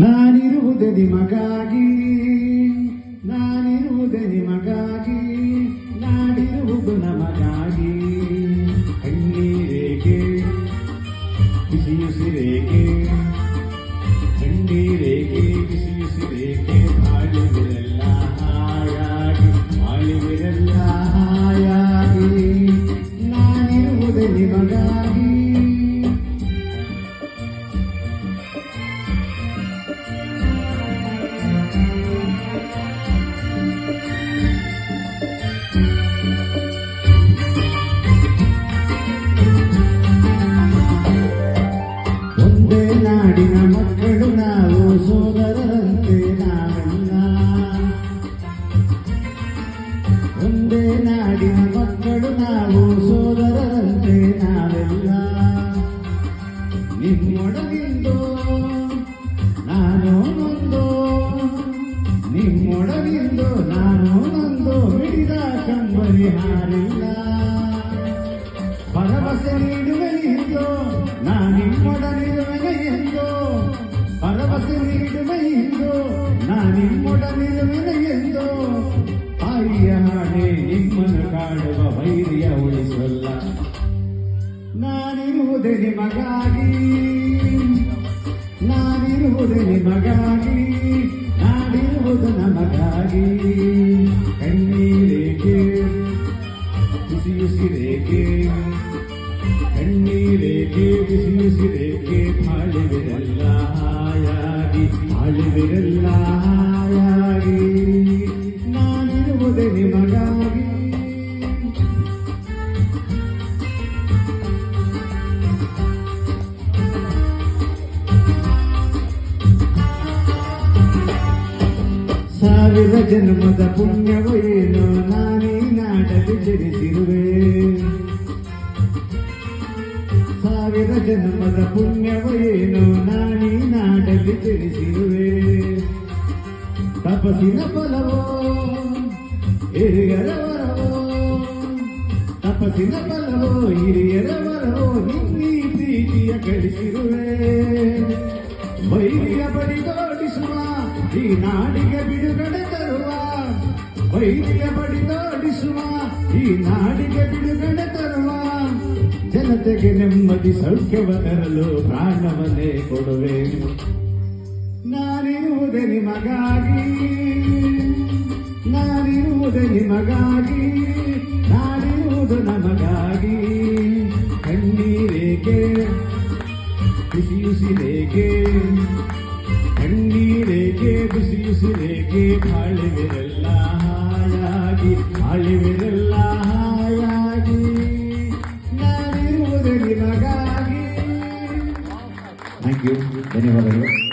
ನಾನಿರುವುದೇ ನಿಮಗಾಗಿ, ನಾನಿರುವುದೇ ನಿಮಗಾಗಿ, ನಾಡಿರುವುದು ನಮಗಾಗಿ. ಕಣ್ಣೀರೇಕೆ ಬಿಸಿಯುಸಿರೇಕೆ, ಕಣ್ಣೀರೇಕೆ ಬಿಸಿಯುಸಿರೇಕೆ, ಬಾಳುವಿರೆಲ್ಲ ಹಾಯಾಗಿ, ಬಾಳುವಿರೆಲ್ಲ ಹಾಯಾಗಿ. ನಾನಿರುವುದೇ ನಿಮಗಾಗಿ. ಒಂದೇ ನಾಡಿನ ಮಕ್ಕಳು ನಾವು, ಸೋದರರಂತೆ ನಾವೆಲ್ಲ. ಒಂದೇ ನಾಡಿನ ಮಕ್ಕಳು ನಾವು, ಸೋದರರಂತೆ ನಾವೆಲ್ಲ. ನಿಮ್ಮೊಡಗಿಂದೋ ನಾನು ನೊಂದೋ, ನಿಮ್ಮೊಡಗಿಂದೋ ನಾನು ನೊಂದೋ, ಮಿಡಿದ ಕಂಬನಿ ಹಾರಿಲ್ಲ. ಭರವಸೆ ನೀಡುವೆನೆಂದೋ ನಾನಿಮ್ಮೊಡನಿರುವೆನೆ ಎಂದೋ, ಭರವಸೆ ನೀಡುವೆನೆಂದೋ ನಾನಿಮ್ಮೊಡನಿರುವೆನೆ ಎಂದೋ. ತಾಯಿಯ ಹಾಡೆ ನಿಮ್ಮನ್ನು ಕಾಡುವ ವೈರ್ಯ ಉಳಿಸಲ್ಲ. ನಾನಿರುವುದೇ ನಿಮಗಾಗಿ, ನಾನಿರುವುದೇ ನಿಮಗಾಗಿ, ನಾಡಿರುವುದು ನಮಗಾಗಿ. ಕಣ್ಣೀರೇಕೆ ಬಿಸಿಯುಸಿರೇಕೆ, ಕಣ್ಣೀರೇಕೆ ಬಿಸಿಯುಸಿರೇಕೆ, ಬಾಳುವಿರೆಲ್ಲ ಹಾಯಾಗಿ, ಬಾಳುವಿರೆಲ್ಲ ಹಾಯಾಗಿ. ನಾನಿರುವುದೇ ನಿಮಗಾಗಿ. ಸಾವಿರ ಜನ್ಮದ ಪುಣ್ಯವೋ ಏನೋ ನಾನೀ ನಾಡಲ್ಲಿ ಜನಿಸಿರುವೆ. ಸಾವಿರ ಜನ್ಮದ ಪುಣ್ಯವೋ ಏನೋ ನಾನೀ ನಾಡಲ್ಲಿ ಜನಿಸಿರುವೆ. ತಪಸ್ಸಿನ ಫಲವೋ ಹಿರಿಯರ ವರವೋ, ತಪಸ್ಸಿನ ಫಲವೋ ಹಿರಿಯರ ವರವೋ, ನಿನ್ನೀ ಪ್ರೀತಿಯ ಗಳಿಸಿರುವೆ. ವೈರ್ಯ ಬಡಿದೋಡಿಸುವ ಈ ನಾಡಿಗೆ ಬಿಡುಗಡೆ ತರುವ, ವೈರ್ಯ ಬಡಿದೋಡಿಸುವ ಈ ನಾಡಿಗೆ ಬಿಡುಗಡೆ ತರುವ. ಜನತೆಗೆ ನೆಮ್ಮದಿ ಸೌಖ್ಯವ ತರಲು ಪ್ರಾಣವನ್ನೇ ಕೊಡುವೆ. ನಾನಿರುವುದೇ ನಿಮಗಾಗಿ, ನಾನಿರುವುದೇ ನಿಮಗಾಗಿ, ನಾಡಿರುವುದು ನಮಗಾಗಿ. ಕಣ್ಣೀರೇಕೆ ಬಿಸಿಯುಸಿರೇಕೆ, ಕಣ್ಣೀರೇಕೆ ಬಿಸಿಯುಸಿರೇಕೆ, ಬಾಳುವಿರೆಲ್ಲ ಹಾಯಾಗಿ, ಬಾಳುವಿರೆಲ್ಲ ಹಾಯಾಗಿ. ನಾನಿರುವುದೇ ನಿಮಗಾಗಿ. ಥ್ಯಾಂಕ್ ಯು, ಧನ್ಯವಾದಗಳು.